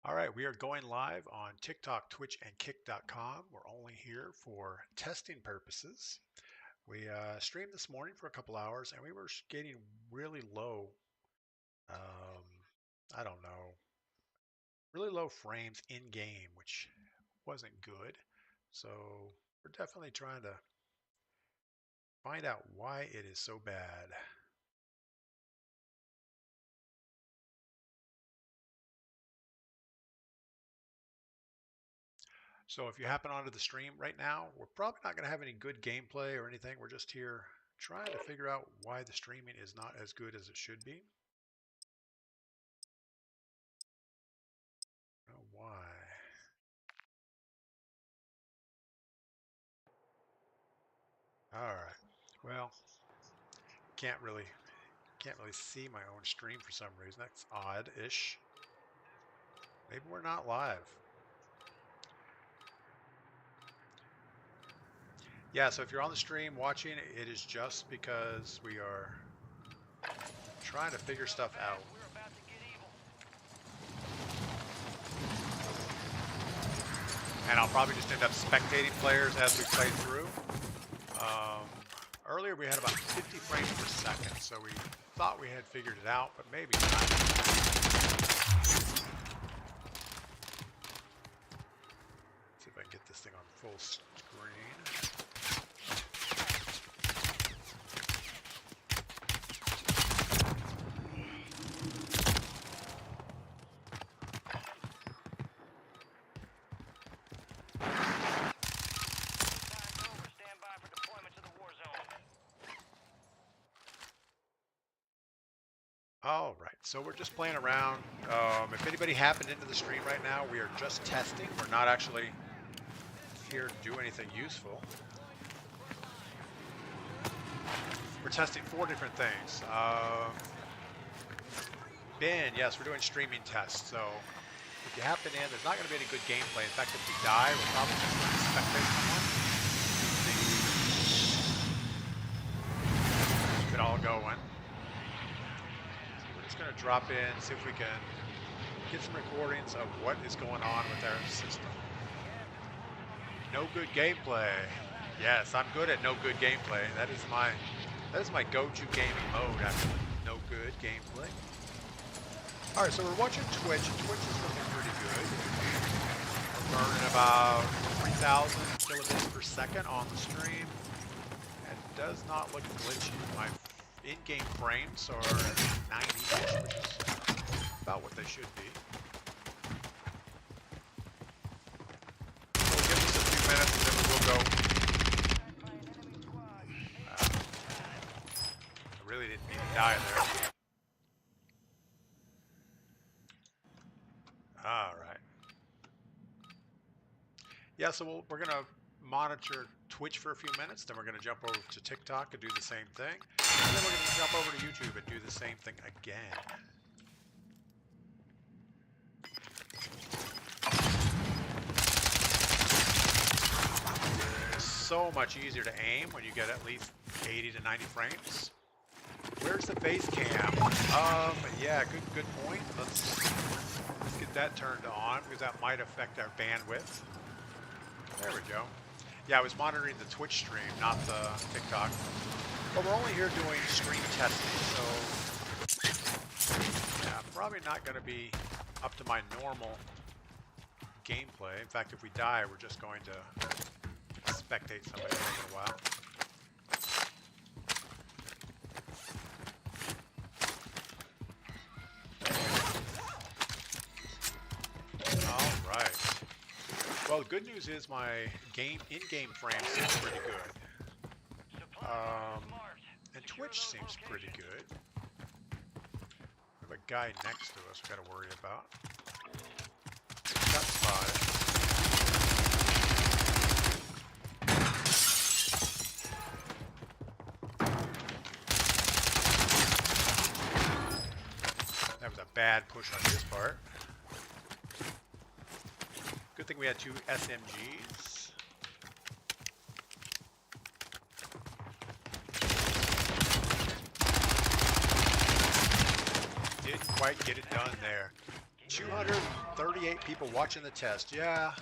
All right, we are going live on TikTok, Twitch, and Kick.com. We're only here for testing purposes. We streamed this morning for a couple hours and we were getting really low, um, I don't know, really low frames in game, which wasn't good. So we're definitely trying to find out why it is so bad. So if you happen onto the stream right now, we're probably not going to have any good gameplay or anything. We're just here trying to figure out why the streaming is not as good as it should be. Oh, why? All right. Well, can't really see my own stream for some reason. That's odd-ish. Maybe we're not live. Yeah, so if you're on the stream watching, it is just because we are trying to figure stuff out. And I'll probably just end up spectating players as we play through. Earlier we had about 50 frames per second, so we thought we had figured it out, but maybe not. See if I can get this thing on full screen. All right, so we're just playing around. If anybody happened into the stream right now, we are just testing. We're not actually here to do anything useful. We're testing 4 different things. Ben, yes, we're doing streaming tests. So if you happen in, there's not going to be any good gameplay. In fact, if we die, we're probably just going to spectate someone. Keep it all going. Going to drop in, see if we can get some recordings of what is going on with our system. No good gameplay. Yes, I'm good at no good gameplay. That is my go-to gaming mode after no good gameplay. All right, so we're watching Twitch. Twitch is looking pretty good. We're burning about 3,000 kilobits per second on the stream. It does not look glitchy. My in-game frames are 90-ish, which is about what they should be. So we'll give this a few minutes and then we'll go. I really didn't mean to die there. All right. Yeah, so we're going to monitor Twitch for a few minutes, then we're going to jump over to TikTok and do the same thing, and then we're going to jump over to YouTube and do the same thing again. It's so much easier to aim when you get at least 80 to 90 frames. Where's the face cam? Yeah, good point. Let's get that turned on because that might affect our bandwidth. There we go. Yeah, I was monitoring the Twitch stream, not the TikTok. But we're only here doing stream testing, so yeah, probably not going to be up to my normal gameplay. In fact, if we die, we're just going to spectate somebody for a while. All right. Well, the good news is my in-game frame seems pretty good. And Twitch seems pretty good. We have a guy next to us we've got to worry about. Got spotted. That was a bad push on his part. Good thing we had 2 SMGs. Didn't quite get it done there. 238 people watching the test. Yeah,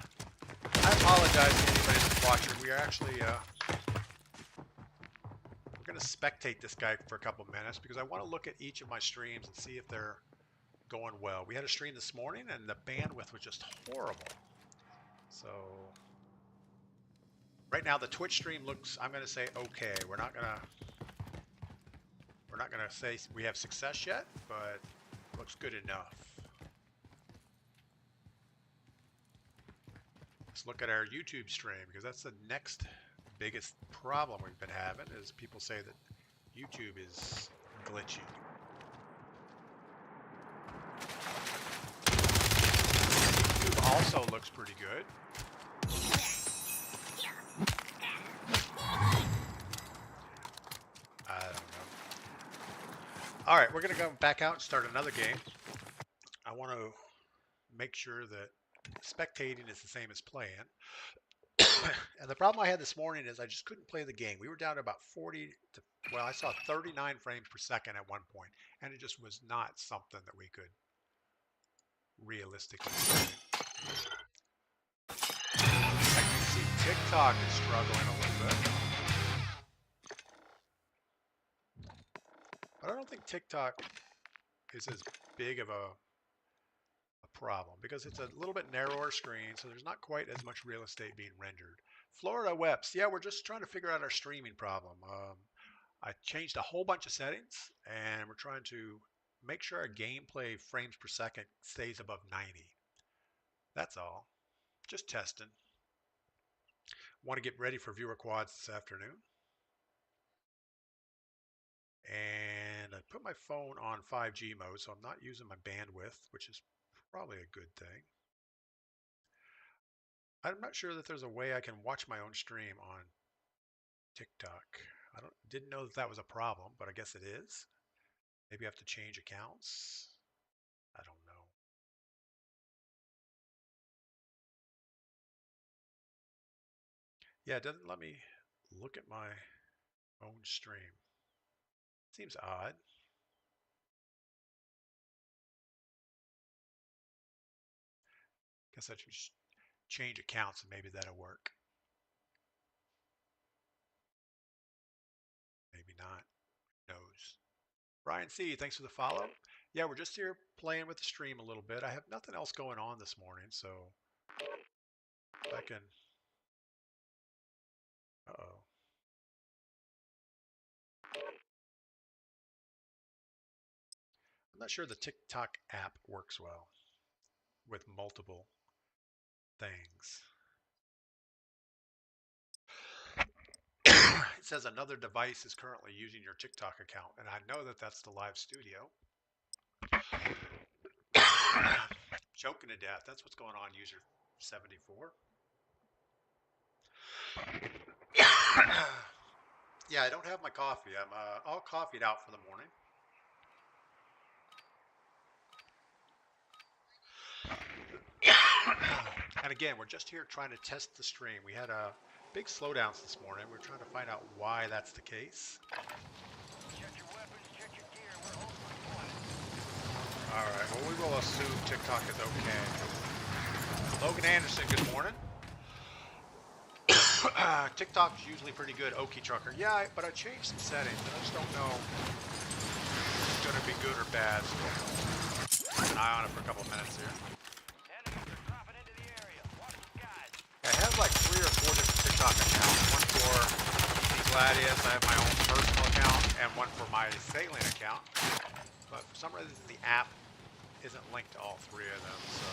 I apologize to anybody that's watching. We are actually we're going to spectate this guy for a couple minutes because I want to look at each of my streams and see if they're going well. We had a stream this morning and the bandwidth was just horrible. So right now the Twitch stream looks, I'm going to say okay. We're not going to say we have success yet, but looks good enough. Let's look at our YouTube stream because that's the next biggest problem we've been having is people say that YouTube is glitchy. YouTube also looks pretty good. I don't know. All right, we're going to go back out and start another game. I want to make sure that spectating is the same as playing. And the problem I had this morning is I just couldn't play the game. We were down to about 40 to, well, I saw 39 frames per second at one point, and it just was not something that we could realistically play. I can see TikTok is struggling a little bit. But I don't think TikTok is as big of a problem because it's a little bit narrower screen, so there's not quite as much real estate being rendered. Florida Weps, yeah, we're just trying to figure out our streaming problem. I changed a whole bunch of settings, and we're trying to make sure our gameplay frames per second stays above 90. That's all. Just testing. Want to get ready for viewer quads this afternoon. And I put my phone on 5G mode, so I'm not using my bandwidth, which is probably a good thing. I'm not sure that there's a way I can watch my own stream on TikTok. Didn't know that was a problem, but I guess it is. Maybe I have to change accounts. I don't know. Yeah, it doesn't let me look at my own stream. Seems odd. Guess I should change accounts and maybe that'll work. Maybe not. Who knows? Brian C., thanks for the follow. Yeah, we're just here playing with the stream a little bit. I have nothing else going on this morning, so I can... Uh-oh. I'm not sure the TikTok app works well with multiple things. It says another device is currently using your TikTok account, and I know that that's the live studio. Choking to death. That's what's going on, user 74. Yeah, I don't have my coffee. I'm all coffeeed out for the morning. And again, we're just here trying to test the stream. We had big slowdowns this morning. We're trying to find out why that's the case. All right, well, we will assume TikTok is okay. Logan Anderson, good morning. TikTok's usually pretty good, Okie Trucker. Yeah, but I changed some settings, and I just don't know if it's going to be good or bad. So keep an eye on it for a couple of minutes here. I have like 3 or 4 different TikTok accounts. One for DPGladius, I have my own personal account, and one for my Salient account. But for some reason, the app isn't linked to all 3 of them, so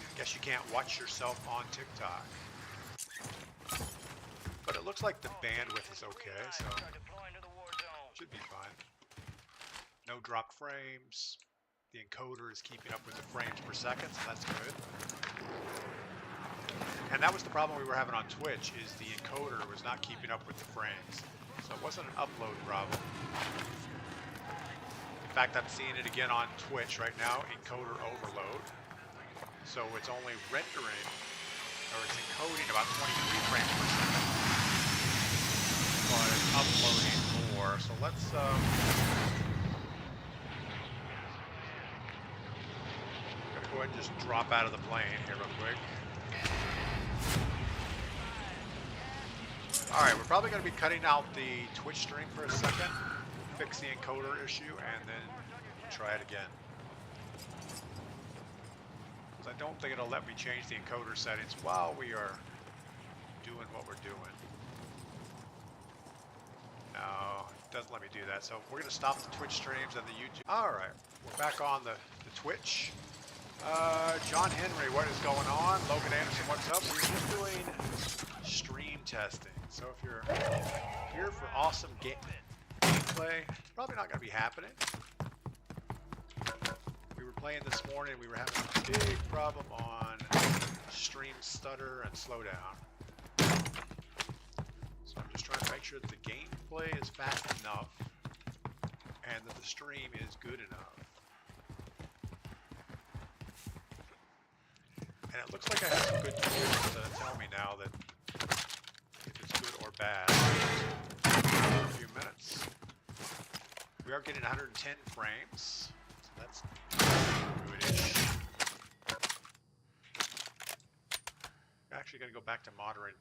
I guess you can't watch yourself on TikTok. But it looks like the bandwidth is okay, so should be fine. No dropped frames. The encoder is keeping up with the frames per second, so that's good. And that was the problem we were having on Twitch, is the encoder was not keeping up with the frames. So it wasn't an upload problem. In fact, I'm seeing it again on Twitch right now, encoder overload. So it's only rendering, or it's encoding about 23 frames per second. But it's uploading more. So let's ahead and just drop out of the plane here real quick. Alright, we're probably going to be cutting out the Twitch stream for a second, fix the encoder issue, and then try it again. Because I don't think it'll let me change the encoder settings while we are doing what we're doing. No, it doesn't let me do that. So we're going to stop the Twitch streams and the YouTube. Alright, we're back on the Twitch. John Henry, what is going on? Logan Anderson, what's up? We're just doing stream testing. So if you're here for awesome gameplay, it's probably not going to be happening. We were playing this morning, we were having a big problem on stream stutter and slowdown. So I'm just trying to make sure that the gameplay is fast enough and that the stream is good enough. And it looks like I have some good tools to tell me now that if it's good or bad in a few minutes. We are getting 110 frames, so that's good-ish. I'm actually going to go back to monitoring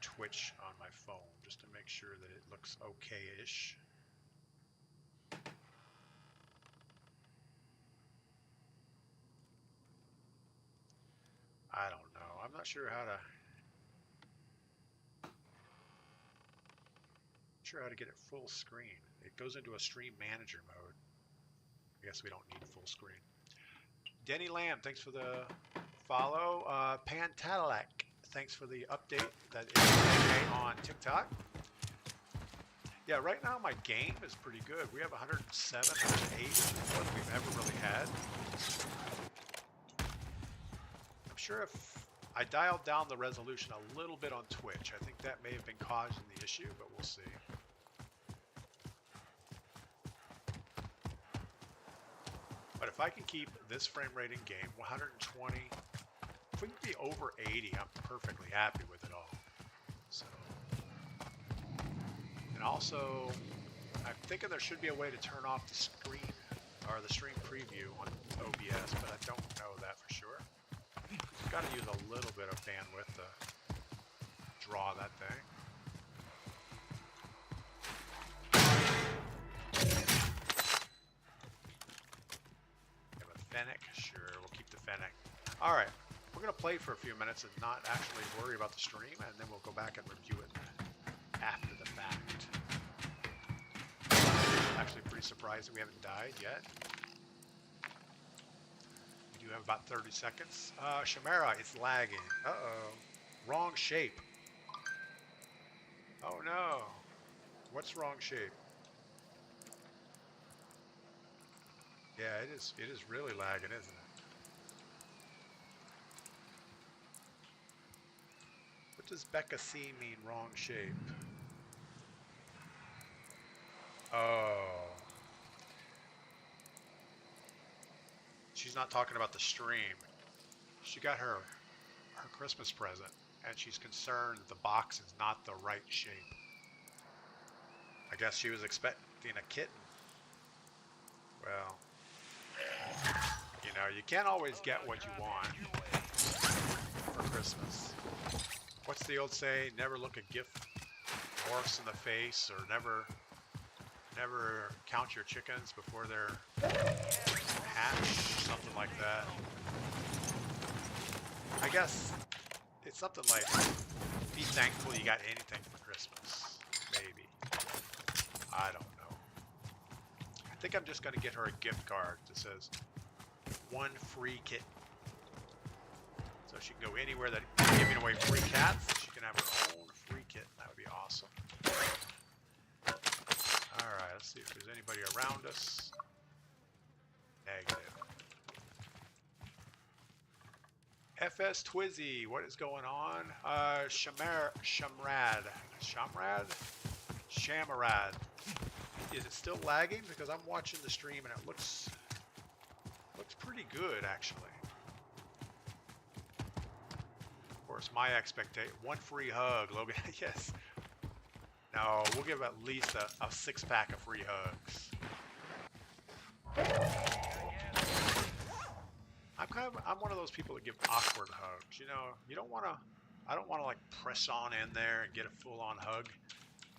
Twitch on my phone just to make sure that it looks okay-ish. I don't know. I'm not sure how to get it full screen. It goes into a stream manager mode. I guess we don't need full screen. Denny Lamb, thanks for the follow. Pantalac, thanks for the update that is okay on TikTok. Yeah, right now my game is pretty good. We have 107, 108, which is more than we've ever really had. I'm sure if I dialed down the resolution a little bit on Twitch, I think that may have been causing the issue, but we'll see. But if I can keep this frame rate in game, 120, if we can be over 80, I'm perfectly happy with it all. So, and also, I'm thinking there should be a way to turn off the screen or the stream preview on OBS, but I don't know that for sure. You've got to use a little bit of bandwidth to draw that thing. Fennec, sure, we'll keep the Fennec. All right, we're gonna play for a few minutes and not actually worry about the stream, and then we'll go back and review it after the fact. Actually pretty surprised that we haven't died yet. We do have about 30 seconds. Shamara, it's lagging. Uh-oh, wrong shape. Oh no, what's wrong shape? Yeah, it is really lagging, isn't it? What does Becca C mean, wrong shape? Oh. She's not talking about the stream. She got her Christmas present, and she's concerned the box is not the right shape. I guess she was expecting a kitten. Well, you know, you can't always get what you want for Christmas. What's the old saying? Never look a gift horse in the face, or never count your chickens before they're hatched, something like that. I guess it's something like, be thankful you got anything for Christmas, maybe. I don't know. I think I'm just going to get her a gift card that says, 1 free kitten. So she can go anywhere that giving away free cats. She can have her own free kitten. That would be awesome. Alright, let's see if there's anybody around us. Negative. FS Twizzy, what is going on? Shamrad. Is it still lagging? Because I'm watching the stream and it looks pretty good, actually. Of course, my expectation, 1 free hug, Logan. Yes. No, we'll give at least a 6-pack of free hugs. I'm I'm one of those people that give awkward hugs. You know, you don't want to. I don't want to like press on in there and get a full-on hug.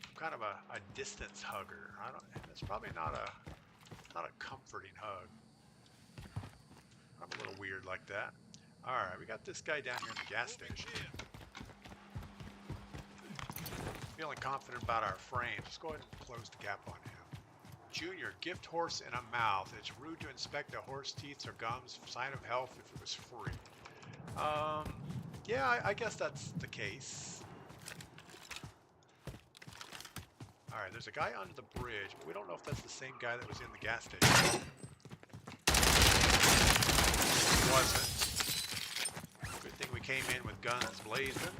I'm kind of a distance hugger. I don't. It's probably not a comforting hug. I'm a little weird like that. All right, we got this guy down here in the gas station. Feeling confident about our frames. Let's go ahead and close the gap on him. Junior, gift horse in a mouth. It's rude to inspect a horse teeth or gums. Sign of health if it was free. Yeah, I guess that's the case. All right, there's a guy under the bridge, but we don't know if that's the same guy that was in the gas station. It wasn't. Good thing we came in with guns blazing.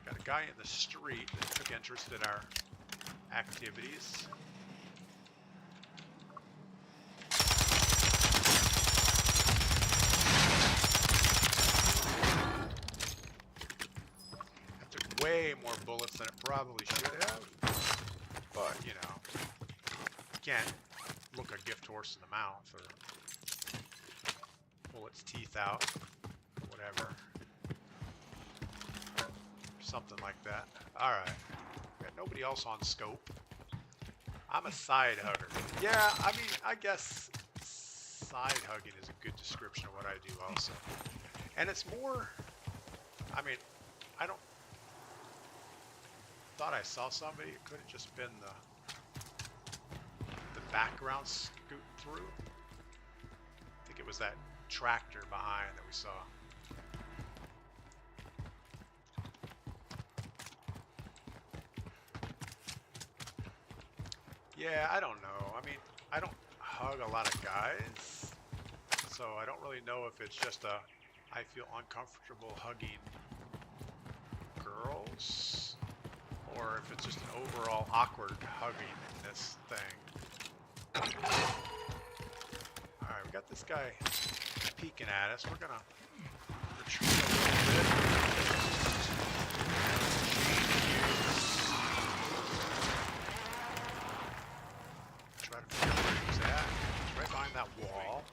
Got a guy in the street that took interest in our activities. Way more bullets than it probably should have, but you know, you can't look a gift horse in the mouth or pull its teeth out, whatever, something like that. All right, got nobody else on scope. I'm a side hugger. Yeah, I mean, I guess side hugging is a good description of what I do also, and it's more. I mean, I don't. Thought I saw somebody. It could have just been the background scooting through. I think it was that tractor behind that we saw. Yeah, I don't know. I mean, I don't hug a lot of guys, so I don't really know if it's just I feel uncomfortable hugging girls, or if it's just an overall awkward hugging in this thing. Alright, we got this guy peeking at us. We're gonna retreat a little bit. Try to figure out where he's at. He's right behind that wall.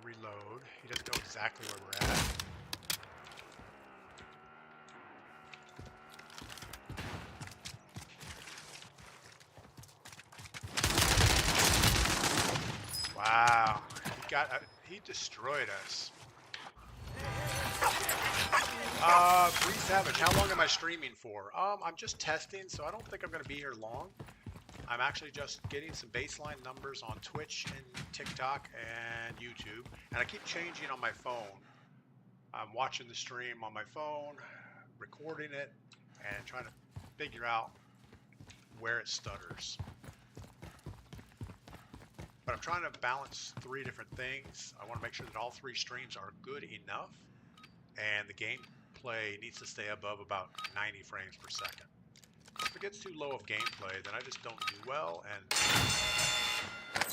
Reload. He doesn't know exactly where we're at. Wow, he destroyed us. Free Savage, how long am I streaming for? I'm just testing, so I don't think I'm going to be here long. I'm actually just getting some baseline numbers on Twitch and TikTok and YouTube, and I keep changing on my phone. I'm watching the stream on my phone, recording it, and trying to figure out where it stutters. But I'm trying to balance 3 different things. I want to make sure that all 3 streams are good enough, and the gameplay needs to stay above about 90 frames per second. If it gets too low of gameplay, then I just don't do well, and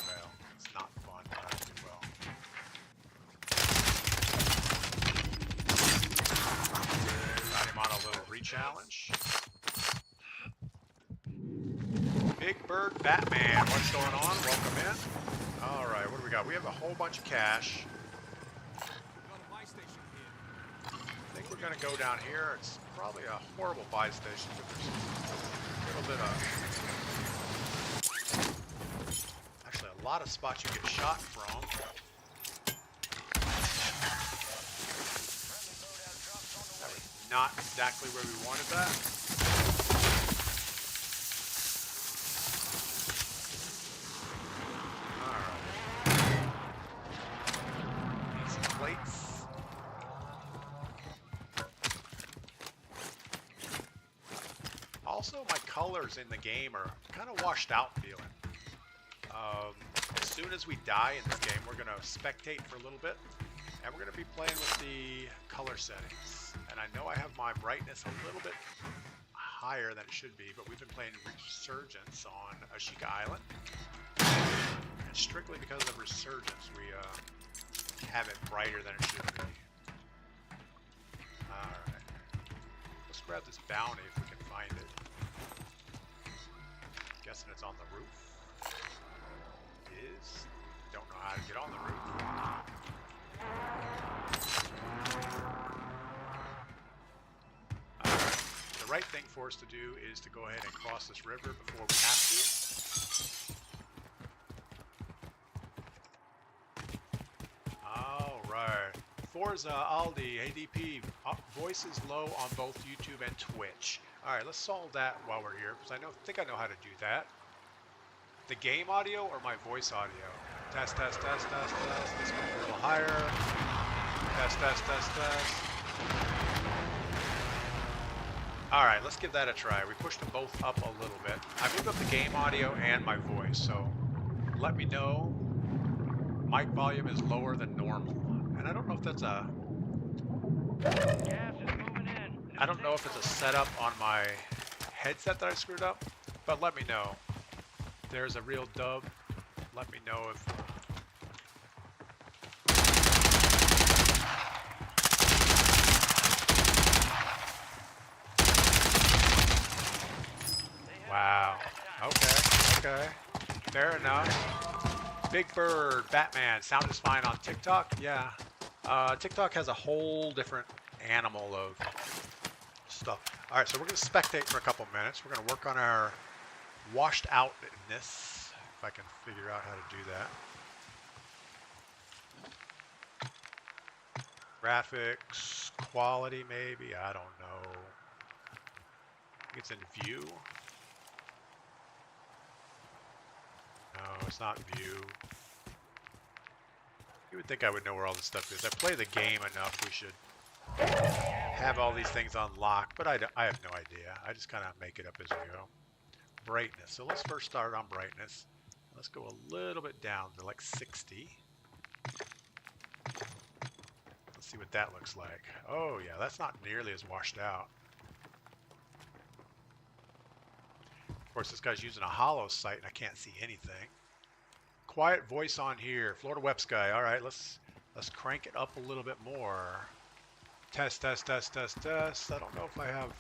well, it's not fun when I don't do well. Got him on a little re-challenge. Big Bird Batman, what's going on? Welcome in. All right, what do we got? We have a whole bunch of cash. I think we're gonna go down here. It's probably a horrible buy station, but there's a little bit of, actually a lot of spots you get shot from. That was not exactly where we wanted that. Alright. Need some plates. Also, my colors in the game are kind of washed out feeling. As soon as we die in this game, we're going to spectate for a little bit, and we're going to be playing with the color settings. And I know I have my brightness a little bit higher than it should be, but we've been playing Resurgence on Ashika Island. And strictly because of Resurgence, we have it brighter than it should be. Alright. Let's grab this bounty if we can find it. Guessing it's on the roof. It is. Don't know how to get on the roof. Alright. The right thing for us to do is to go ahead and cross this river before we have to. Alright. Forza, Aldi, ADP, voice is low on both YouTube and Twitch. Alright, let's solve that while we're here, because I think I know how to do that. The game audio or my voice audio? Test, test, test, test, test. Let's go a little higher. Test, test, test, test. Alright, let's give that a try. We pushed them both up a little bit. I moved up the game audio and my voice, so let me know. Mic volume is lower than normal. And I don't know if that's a... I don't know if it's a setup on my headset that I screwed up, but let me know. If there's a real dub, let me know if... Wow. Okay. Fair enough. Big Bird, Batman, sound is fine on TikTok. Yeah. TikTok has a whole different animal of stuff. All right, so we're going to spectate for a couple minutes. We're going to work on our washed outness, if I can figure out how to do that. Graphics, quality maybe, I don't know. It's in view. No, it's not view. You would think I would know where all this stuff is. I play the game enough, we should have all these things unlocked, but I have no idea. I just kind of make it up as we go. Brightness. So let's first start on brightness. Let's go a little bit down to like 60. Let's see what that looks like. Oh yeah, that's not nearly as washed out. Of course, this guy's using a hollow sight and I can't see anything. Quiet voice on here. Florida Web Sky. All right, let's crank it up a little bit more. Test, test, test, test, test. I don't know if I have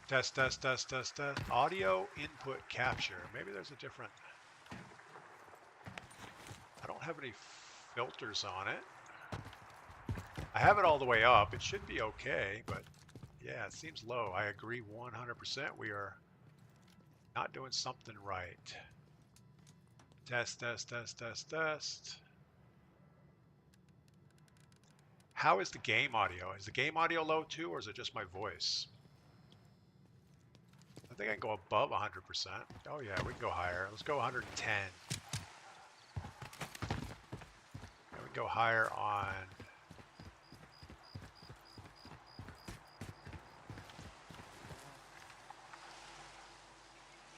test, test, test, test, test. Audio input capture. Maybe there's a different... I don't have any filters on it. I have it all the way up. It should be okay, but yeah, it seems low. I agree 100%. We are not doing something right. Test, test, test, test, test. How is the game audio? Is the game audio low too, or is it just my voice? I think I can go above 100%. Oh yeah, we can go higher. Let's go 110. And we go higher on...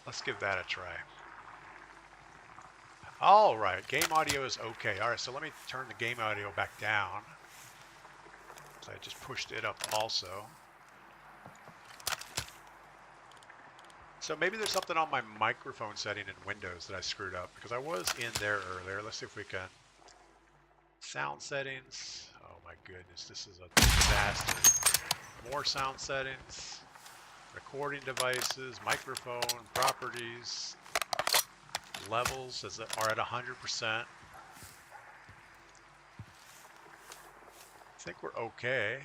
Let's give that a try. All right, game audio is okay. All right, so let me turn the game audio back down. So I just pushed it up also. So maybe there's something on my microphone setting in Windows that I screwed up, because I was in there earlier. Let's see if we can... Sound settings. Oh my goodness, this is a disaster. More sound settings. Recording devices, microphone, properties, levels are at 100%. I think we're okay.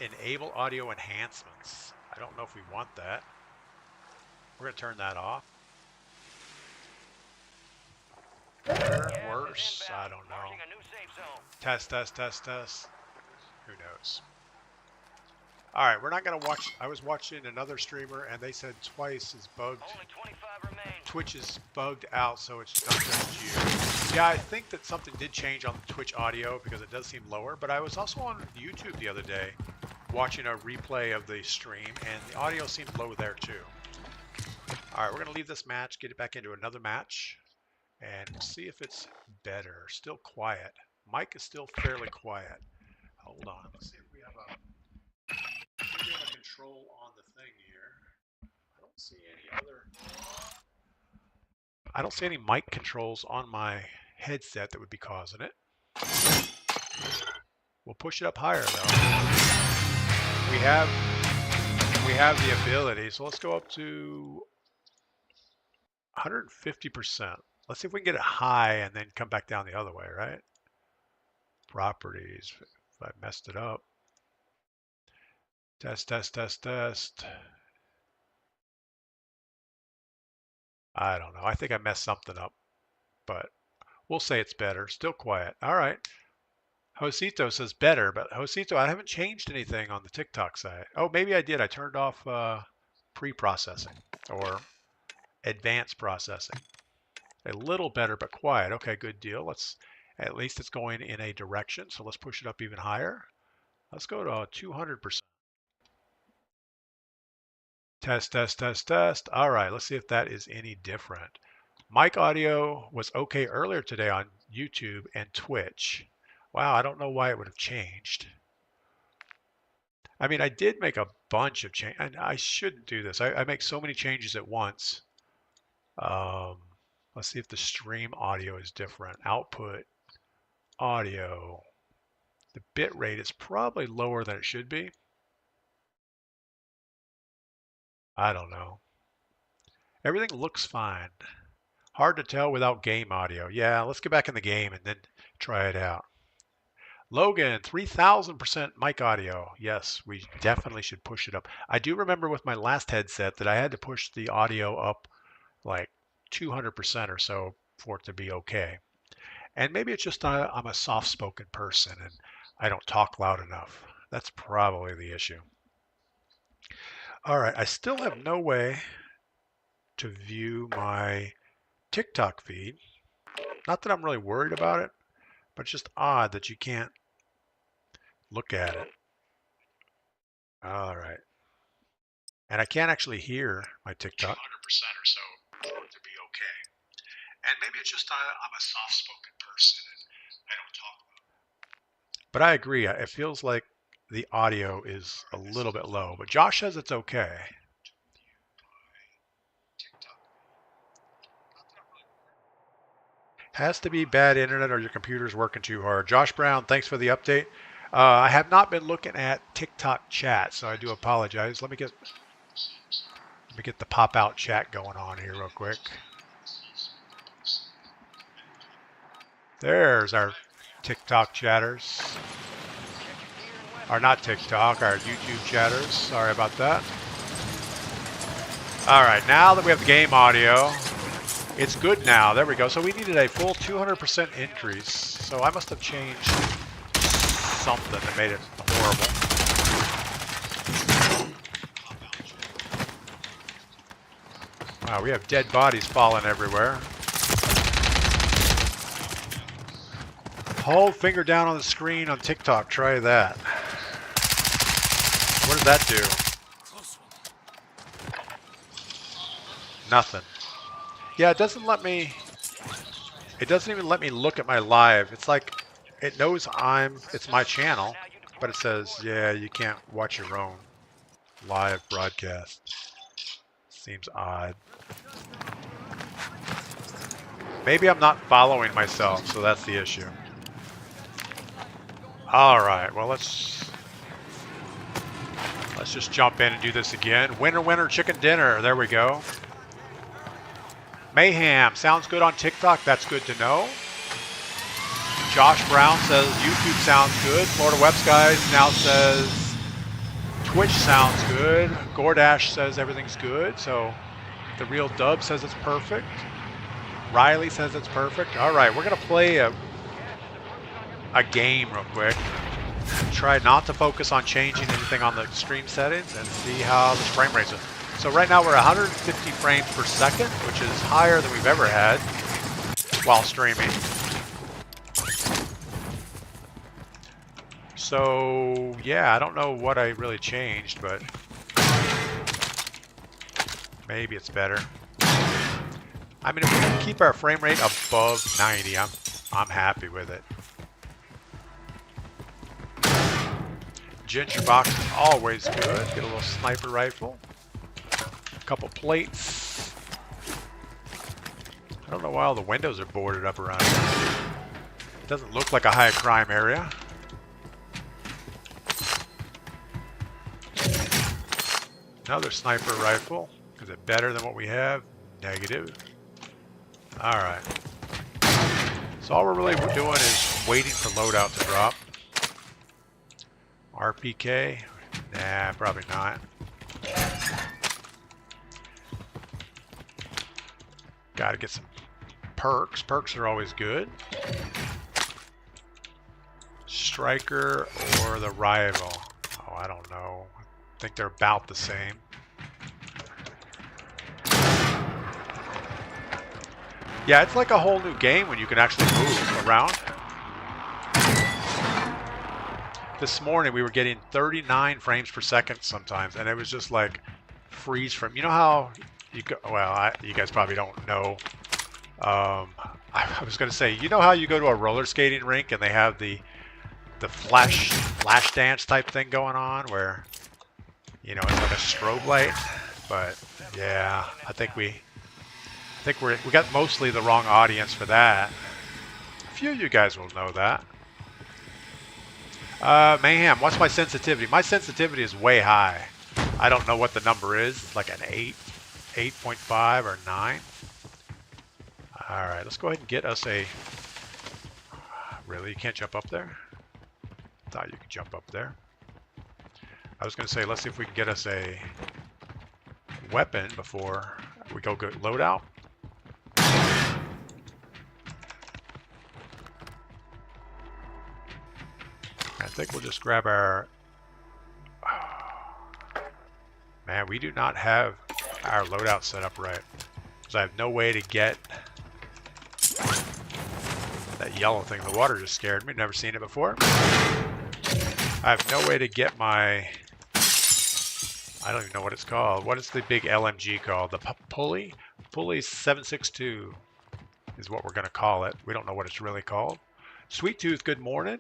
Enable audio enhancements. I don't know if we want that. We're going to turn that off. Better, worse, I don't know. Test, test, test, test. Who knows? All right, we're not going to watch. I was watching another streamer, and they said twice is bugged. Only 25 remain. Twitch is bugged out, so it's not just you. Yeah, I think that something did change on the Twitch audio because it does seem lower. But I was also on YouTube the other day watching a replay of the stream, and the audio seemed low there too. All right, we're going to leave this match, get it back into another match, and we'll see if it's better. Still quiet. Mic is still fairly quiet. Hold on. Let's see if we have a... control on the thing here. I don't see any other. I don't see any mic controls on my headset that would be causing it. We'll push it up higher though. We have the ability, so let's go up to 150%. Let's see if we can get it high and then come back down the other way, right? Properties, if I messed it up. Test, test, test, test. I don't know. I think I messed something up, but we'll say it's better. Still quiet. All right. Josito says better, but Josito, I haven't changed anything on the TikTok side. Oh, maybe I did. I turned off pre-processing or advanced processing. A little better, but quiet. Okay, good deal. At least it's going in a direction. So let's push it up even higher. Let's go to 200%. Test, test, test, test. All right, let's see if that is any different. Mic audio was okay earlier today on YouTube and Twitch. Wow, I don't know why it would have changed. I mean, I did make a bunch of changes, and I shouldn't do this. I make so many changes at once. Let's see if the stream audio is different. Output audio. The bit rate is probably lower than it should be. I don't know. Everything looks fine. Hard to tell without game audio. Yeah, let's get back in the game and then try it out. Logan, 3000% mic audio. Yes, we definitely should push it up. I do remember with my last headset that I had to push the audio up like 200% or so for it to be okay. And maybe it's just I'm a soft-spoken person and I don't talk loud enough. That's probably the issue. All right, I still have no way to view my TikTok feed. Not that I'm really worried about it, but it's just odd that you can't look at it. All right. And I can't actually hear my TikTok. 200% or so for it to be okay. And maybe it's just I'm a soft-spoken person and I don't talk loud. But I agree. It feels like the audio is a little bit low, but Josh says it's okay. Has to be bad internet or your computer's working too hard. Josh Brown, thanks for the update. I have not been looking at TikTok chat, so I do apologize. Let me get the pop-out chat going on here real quick. There's our TikTok chatters. Or not TikTok, our YouTube chatters. Sorry about that. All right, now that we have the game audio, it's good now. There we go. So we needed a full 200% increase. So I must have changed something that made it horrible. Wow, we have dead bodies falling everywhere. Hold finger down on the screen on TikTok. Try that. What does that do? Nothing. Yeah, it doesn't even let me look at my live. It's like it knows it's my channel, but it says, yeah, you can't watch your own live broadcast. Seems odd. Maybe I'm not following myself, so that's the issue. All right, well, let's just jump in and do this again. Winner, winner, chicken dinner. There we go. Mayhem sounds good on TikTok. That's good to know. Josh Brown says YouTube sounds good. Florida Web Skies now says Twitch sounds good. Gordash says everything's good. So the real Dub says it's perfect. Riley says it's perfect. All right, we're gonna play a game real quick. Try not to focus on changing anything on the stream settings and see how the frame rates are. So right now we're 150 frames per second, which is higher than we've ever had while streaming. So yeah, I don't know what I really changed, but maybe it's better. I mean, if we can keep our frame rate above 90, I'm happy with it. ginger box is always good. Get a little sniper rifle. A couple plates. I don't know why all the windows are boarded up around here. It doesn't look like a high crime area. Another sniper rifle. Is it better than what we have? Negative. Alright. So all we're really doing is waiting for loadout to drop. RPK? Nah, probably not. Gotta get some perks. Perks are always good. Striker or the rival? Oh, I don't know. I think they're about the same. Yeah, it's like a whole new game when you can actually move around. This morning we were getting 39 frames per second sometimes, and it was just like freeze frame. You know how you go, well, you guys probably don't know. I was going to say, you know how you go to a roller skating rink and they have the flash dance type thing going on where, you know, it's like a strobe light. But yeah, I think we got mostly the wrong audience for that. A few of you guys will know that. Mayhem, what's my sensitivity? My sensitivity is way high. I don't know what the number is. It's like an 8, 8.5 or 9. Alright, let's go ahead and get us a... Really? You can't jump up there? I thought you could jump up there. I was going to say, let's see if we can get us a weapon before we go get loadout. I think we'll just grab our... Man, we do not have our loadout set up right. Because I have no way to get that yellow thing. The water just scared me. Never seen it before. I have no way to get my... I don't even know what it's called. What is the big LMG called? The pulley? Pulley 762 is what we're going to call it. We don't know what it's really called. Sweet Tooth, good morning.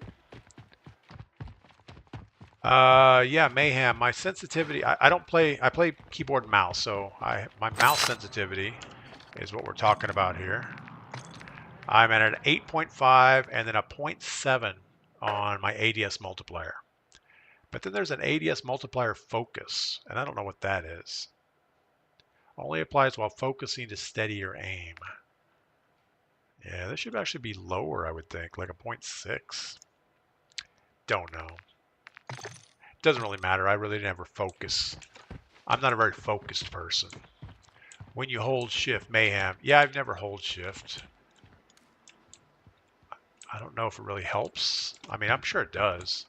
Yeah, Mayhem. My sensitivity, I don't play, I play keyboard and mouse, so my mouse sensitivity is what we're talking about here. I'm at an 8.5 and then a 0.7 on my ADS multiplier. But then there's an ADS multiplier focus, and I don't know what that is. Only applies while focusing to steady your aim. Yeah, this should actually be lower, I would think, like a 0.6. Don't know. Doesn't really matter. I really never focus. I'm not a very focused person. When you hold shift, Mayhem. Yeah, I've never hold shift. I don't know if it really helps. I mean, I'm sure it does.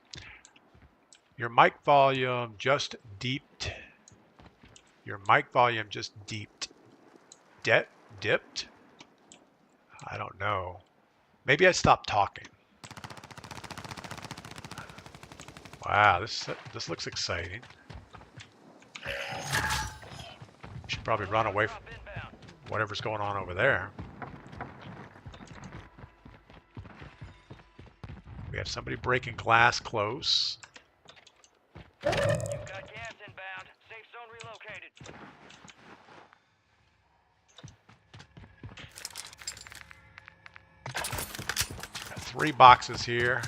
Your mic volume just deeped. Your mic volume just deeped. Dipped? I don't know. Maybe I stopped talking. Wow, this looks exciting. Should probably run away from whatever's going on over there. We have somebody breaking glass close. You've got gas inbound. Safe zone relocated. 3 boxes here.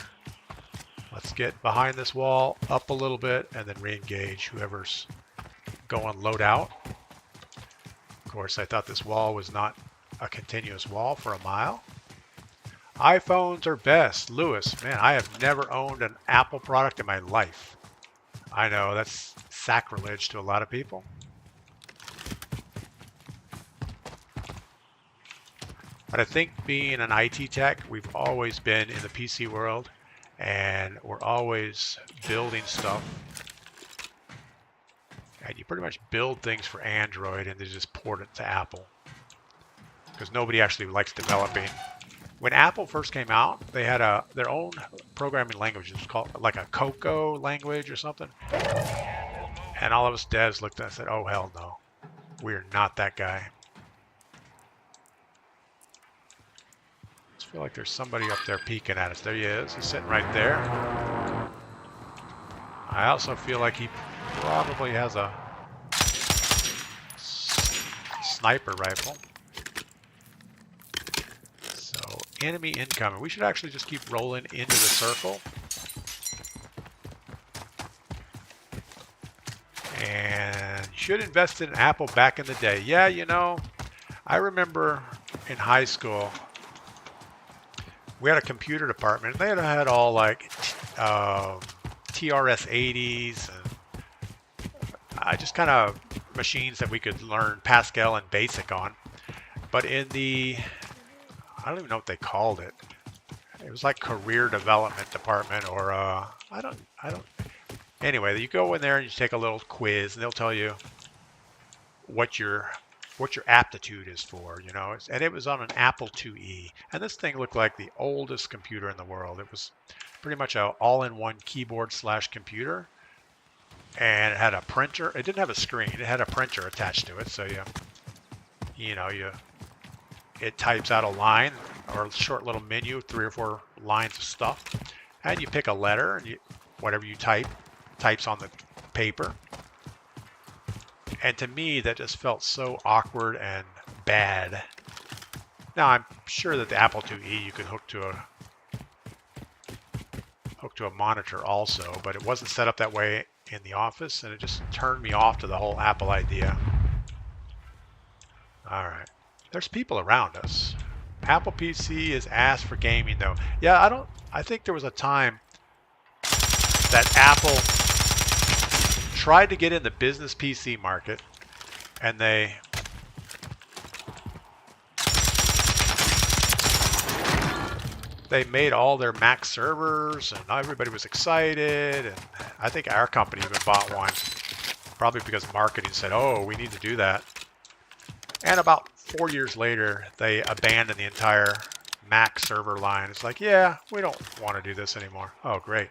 Let's get behind this wall, up a little bit, and then re-engage whoever's going load out. Of course, I thought this wall was not a continuous wall for a mile. iPhones are best. Lewis, man, I have never owned an Apple product in my life. I know, that's sacrilege to a lot of people. But I think being an IT tech, we've always been in the PC world, and we're always building stuff. And you pretty much build things for Android and then just port it to Apple. Because nobody actually likes developing. When Apple first came out, they had their own programming language. It was called like a Cocoa language or something. And all of us devs looked at it and said, oh, hell no. We're not that guy. I feel like there's somebody up there peeking at us. There he is. He's sitting right there. I also feel like he probably has a sniper rifle. So, enemy incoming. We should actually just keep rolling into the circle. And you should invest in Apple back in the day. Yeah, you know, I remember in high school, we had a computer department. And they had all like TRS-80s and just kind of machines that we could learn Pascal and BASIC on. But in the, I don't even know what they called it. It was like career development department or I don't. Anyway, you go in there and you take a little quiz, and they'll tell you what your aptitude is for, you know. And it was on an Apple IIe, and this thing looked like the oldest computer in the world. It was pretty much an all-in-one keyboard / computer, and it had a printer. It didn't have a screen. It had a printer attached to it, so it types out a line or a short little menu, 3 or 4 lines of stuff, and you pick a letter, and whatever you types on the paper. And to me, that just felt so awkward and bad. Now, I'm sure that the Apple IIe you could hook to a monitor also, but it wasn't set up that way in the office, and it just turned me off to the whole Apple idea. All right. There's people around us. Apple PC is ass for gaming, though. Yeah, I think there was a time that Apple tried to get in the business PC market, and they made all their Mac servers, and everybody was excited, and I think our company even bought one, probably because marketing said, oh, we need to do that. And about 4 years later, they abandoned the entire Mac server line. It's like, yeah, we don't want to do this anymore. Oh, great.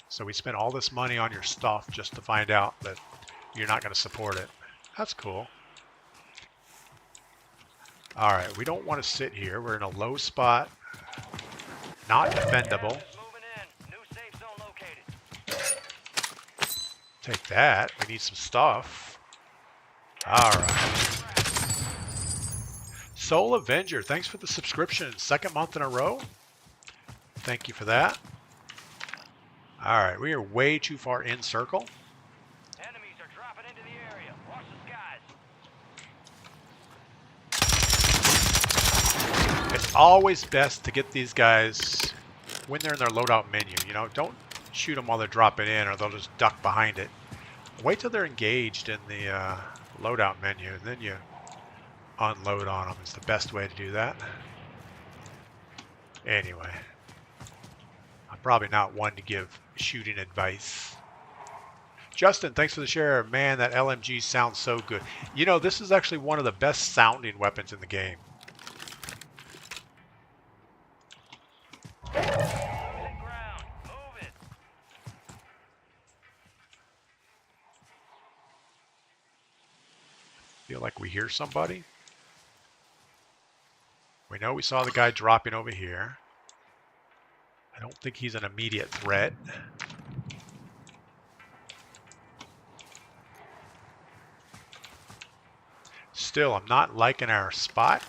So we spent all this money on your stuff just to find out that you're not going to support it. That's cool. All right, we don't want to sit here. We're in a low spot, not defendable. Take that. We need some stuff. All right. Soul Avenger, thanks for the subscription. 2nd month in a row. Thank you for that. All right, we are way too far in circle. Enemies are dropping into the area. Watch the skies. It's always best to get these guys when they're in their loadout menu. You know, don't shoot them while they're dropping in, or they'll just duck behind it. Wait till they're engaged in the loadout menu, and then you unload on them. Is the best way to do that. Anyway, I'm probably not one to give shooting advice. Justin, thanks for the share. Man, that LMG sounds so good. You know, this is actually one of the best sounding weapons in the game. Feel like we hear somebody. We know we saw the guy dropping over here. I don't think he's an immediate threat. Still, I'm not liking our spot.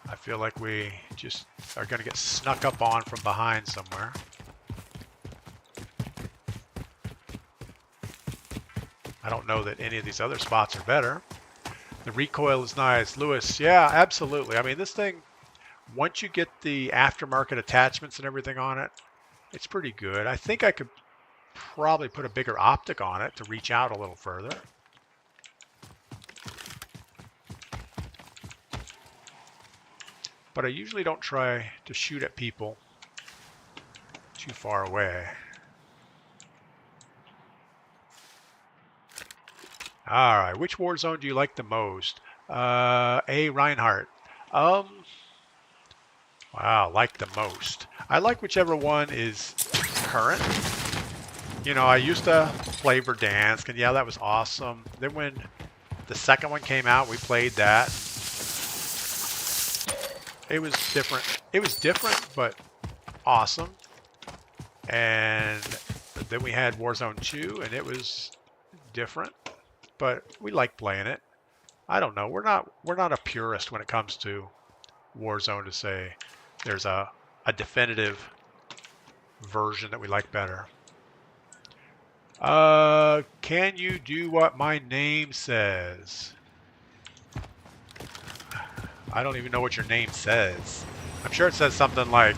I feel like we just are going to get snuck up on from behind somewhere. I don't know that any of these other spots are better. The recoil is nice. Lewis, yeah, absolutely. I mean, this thing, once you get the aftermarket attachments and everything on it, it's pretty good. I think I could probably put a bigger optic on it to reach out a little further. But I usually don't try to shoot at people too far away. All right, which Warzone do you like the most? Reinhardt. Wow, like the most. I like whichever one is current. You know, I used to play Verdansk, and yeah, that was awesome. Then when the second one came out, we played that. It was different. It was different, but awesome. And Then we had Warzone 2, and it was different, but we like playing it. I don't know. We're not a purist when it comes to Warzone to say there's a definitive version that we like better. Can you do what my name says? I don't even know what your name says. I'm sure it says something like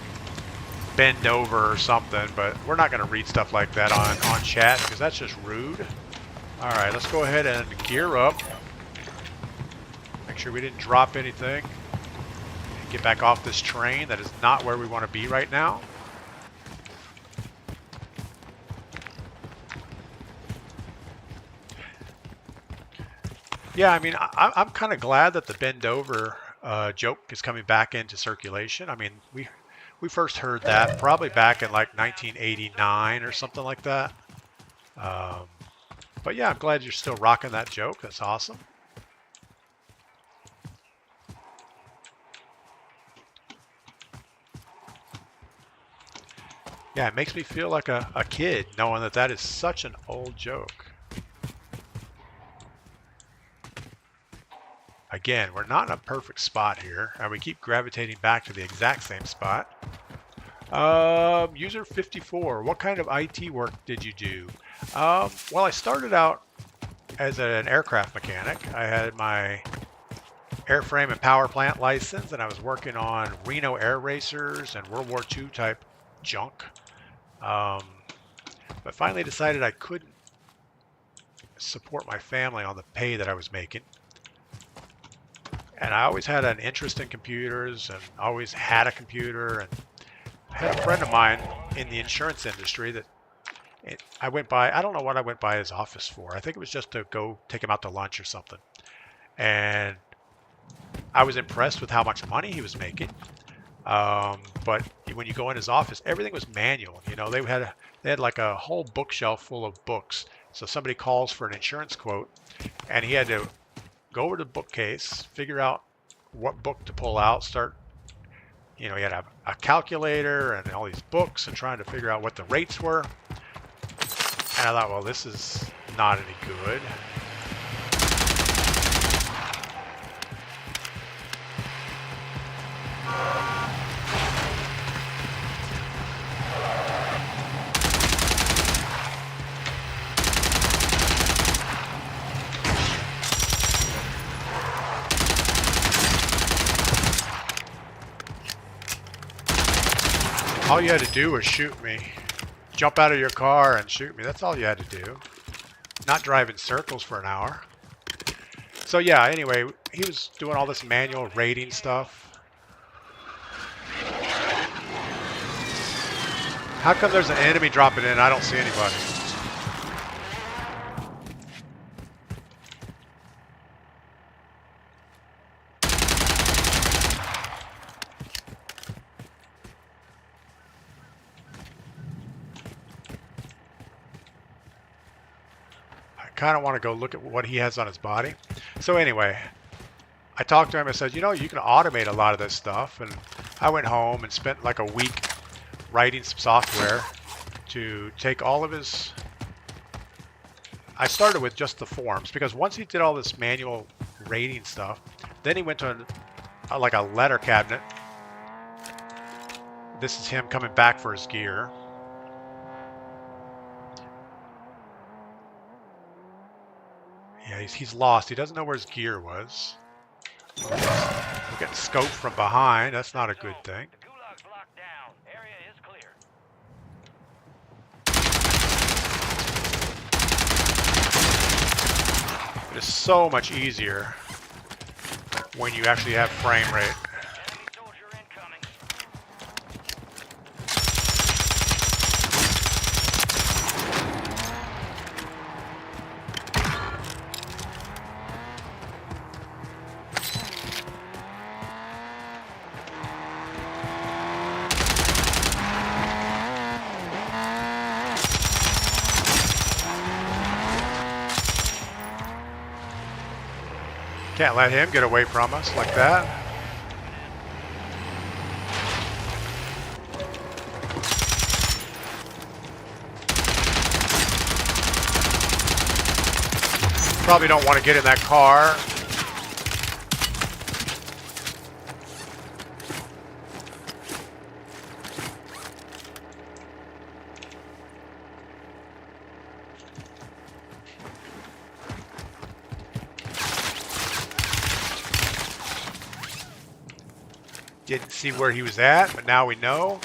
bend over or something, but we're not going to read stuff like that on chat because that's just rude. All right, let's go ahead and gear up. Make sure we didn't drop anything. And get back off this train. That is not where we want to be right now. Yeah, I mean, I'm kind of glad that the bend over joke is coming back into circulation. I mean, we first heard that probably back in like 1989 or something like that. But yeah, I'm glad you're still rocking that joke. That's awesome. Yeah, it makes me feel like a kid knowing that that is such an old joke. Again, we're not in a perfect spot here, and we keep gravitating back to the exact same spot. User 54, what kind of IT work did you do? Well, I started out as an aircraft mechanic. I had my airframe and power plant license, and I was working on Reno air racers and World War II type junk. But finally decided I couldn't support my family on the pay that I was making. And I always had an interest in computers and always had a computer. And I had a friend of mine in the insurance industry that I went by. I don't know what I went by his office for. I think it was just to go take him out to lunch or something. And I was impressed with how much money he was making. But when you go in his office, everything was manual. You know, they had like a whole bookshelf full of books. So somebody calls for an insurance quote, and he had to go over to the bookcase, figure out what book to pull out, start, you know, he had a calculator and all these books and trying to figure out what the rates were. And I thought, well, this is not any good. All you had to do was shoot me. Jump out of your car and shoot me. That's all you had to do. Not drive in circles for an hour. So yeah, anyway, he was doing all this manual rating stuff. How come there's an enemy dropping in and I don't see anybody? Kind of want to go look at what he has on his body. So anyway, I talked to him. I said, you know, you can automate a lot of this stuff. And I went home and spent like a week writing some software to take all of his... I started with just the forms because once he did all this manual rating stuff, then he went to like a letter cabinet. This is him coming back for his gear. Yeah, he's lost. He doesn't know where his gear was. We're getting scoped from behind. That's not a good thing. The gulag's locked down. Area is clear. It is so much easier when you actually have frame rate. Enemy soldier incoming. Can't let him get away from us like that. Probably don't want to get in that car. Didn't see where he was at, but now we know.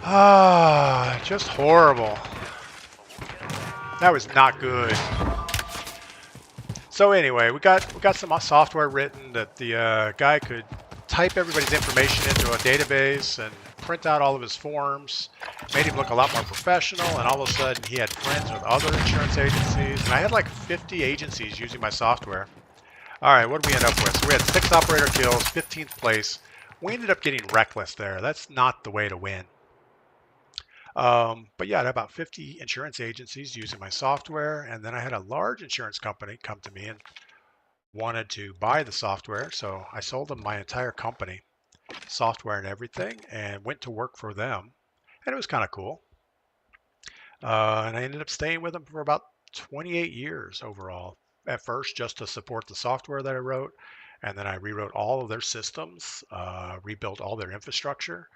Ah, just horrible. That was not good. So anyway, we got some software written that the guy could type everybody's information into a database and print out all of his forms. Made him look a lot more professional, and all of a sudden he had friends with other insurance agencies, and I had like 50 agencies using my software. All right, what did we end up with? So we had 6 operator kills, 15th place. We ended up getting reckless there. That's not the way to win. But yeah, I had about 50 insurance agencies using my software, and then I had a large insurance company come to me and wanted to buy the software, so I sold them my entire company, software and everything, and went to work for them, and it was kind of cool. And I ended up staying with them for about 28 years overall. At first, just to support the software that I wrote, and then I rewrote all of their systems, rebuilt all their infrastructure.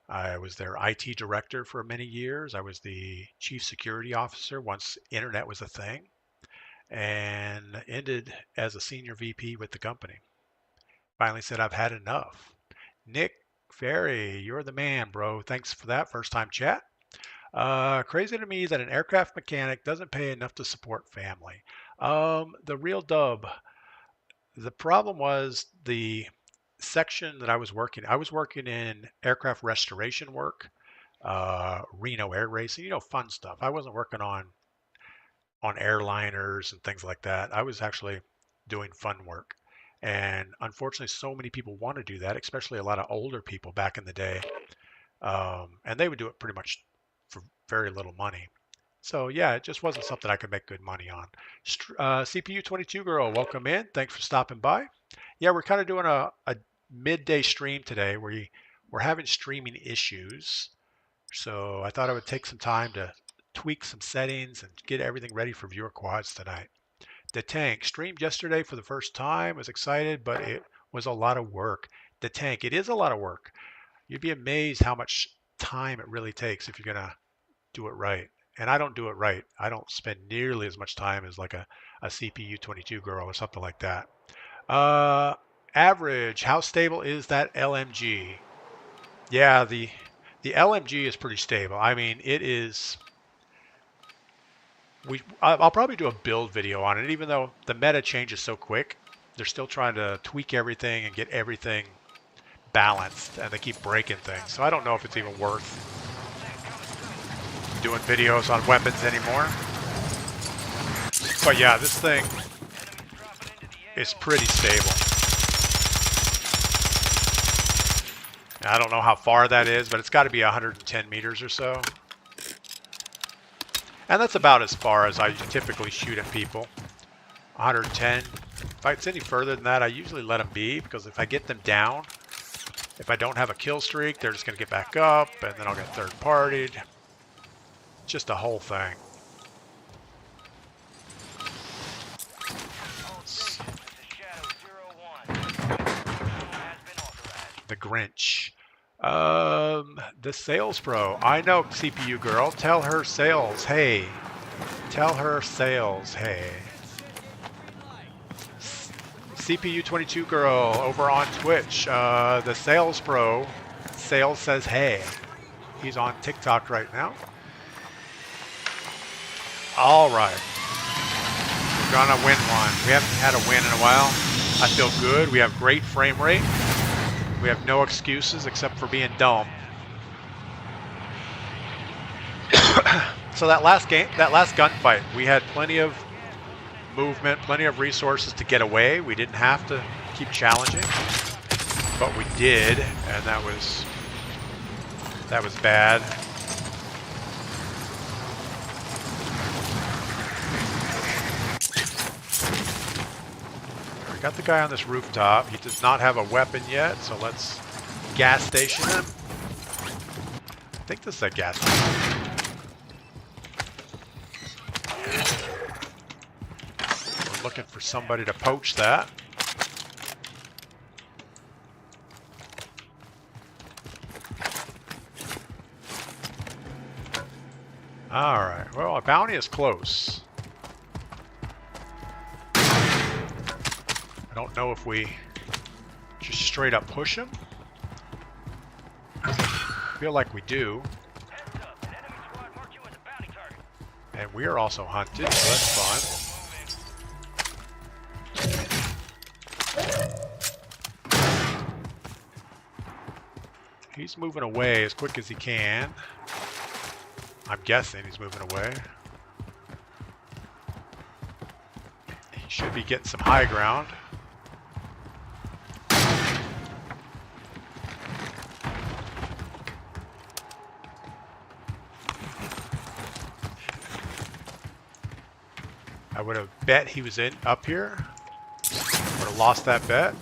I was their IT director for many years. I was the chief security officer once internet was a thing, and ended as a senior VP with the company. Finally said, I've had enough. Nick Ferry, you're the man, bro. Thanks for that first time chat. Crazy to me that an aircraft mechanic doesn't pay enough to support family. The real dub. The problem was the section that I was working in aircraft restoration work, Reno air racing, fun stuff. I wasn't working on airliners and things like that. I was actually doing fun work. And unfortunately, so many people want to do that, especially a lot of older people back in the day. And they would do it pretty much for very little money. So yeah, it just wasn't something I could make good money on. CPU 22 girl, welcome in. Thanks for stopping by. Yeah, we're kind of doing a midday stream today where we're having streaming issues. So I thought I would take some time to tweak some settings and get everything ready for viewer quads tonight. The Tank streamed yesterday for the first time. Was excited, but it was a lot of work. The Tank, it is a lot of work. You'd be amazed how much time it really takes if you're gonna do it right. And I don't do it right. I don't spend nearly as much time as like a CPU 22 girl or something like that. Average, how stable is that LMG? Yeah, the LMG is pretty stable. I mean, it is. I'll probably do a build video on it, even though the meta changes so quick. They're still trying to tweak everything and get everything balanced, and they keep breaking things. So I don't know if it's even worth doing videos on weapons anymore. But yeah, this thing is pretty stable. I don't know how far that is, but it's got to be 110 meters or so. And that's about as far as I typically shoot at people. 110. If it's any further than that, I usually let them be, because if I get them down, if I don't have a kill streak, they're just going to get back up, and then I'll get third-partied. Just a whole thing. The Grinch. The Sales Pro. I know, CPU girl. Tell her sales, hey. Tell her sales, hey. CPU 22 girl over on Twitch. The Sales Pro. Sales says hey. He's on TikTok right now. All right. We're gonna win one. We haven't had a win in a while. I feel good. We have great frame rate. We have no excuses except for being dumb. So that last gunfight, we had plenty of movement, plenty of resources to get away. We didn't have to keep challenging, but we did, and that was bad. We got the guy on this rooftop. He does not have a weapon yet, so let's gas station. I think this is a gas station. We're looking for somebody to poach that. All right, well, our bounty is close. I don't know if we just straight up push him. I feel like we do. And we are also hunted, so that's fun. He's moving away as quick as he can. I'm guessing he's moving away. He should be getting some high ground. I would have bet he was up here. Would have lost that bet.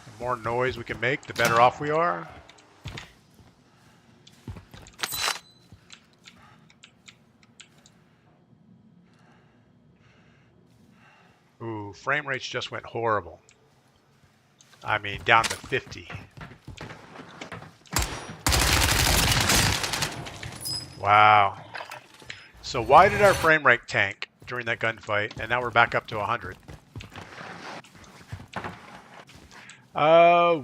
The more noise we can make, the better off we are. Ooh, frame rates just went horrible. I mean, down to 50. Wow. So why did our frame rate tank during that gunfight, and now we're back up to 100?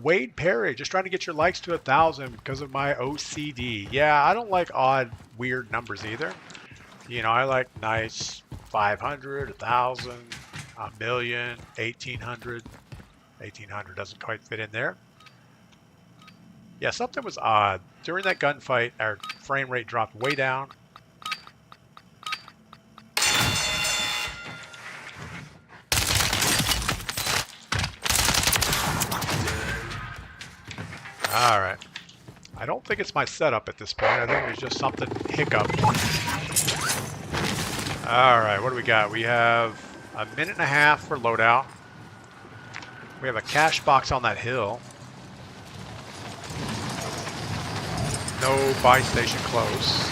Wade Perry, just trying to get your likes to 1,000 because of my OCD. Yeah, I don't like odd, weird numbers either. You know, I like nice 500, 1,000, a million, 1,800. 1,800 doesn't quite fit in there. Yeah, something was odd. During that gunfight, our frame rate dropped way down. All right. I don't think it's my setup at this point. I think there's just something hiccup. All right, what do we got? We have a minute and a half for loadout. We have a cash box on that hill. No buy station close.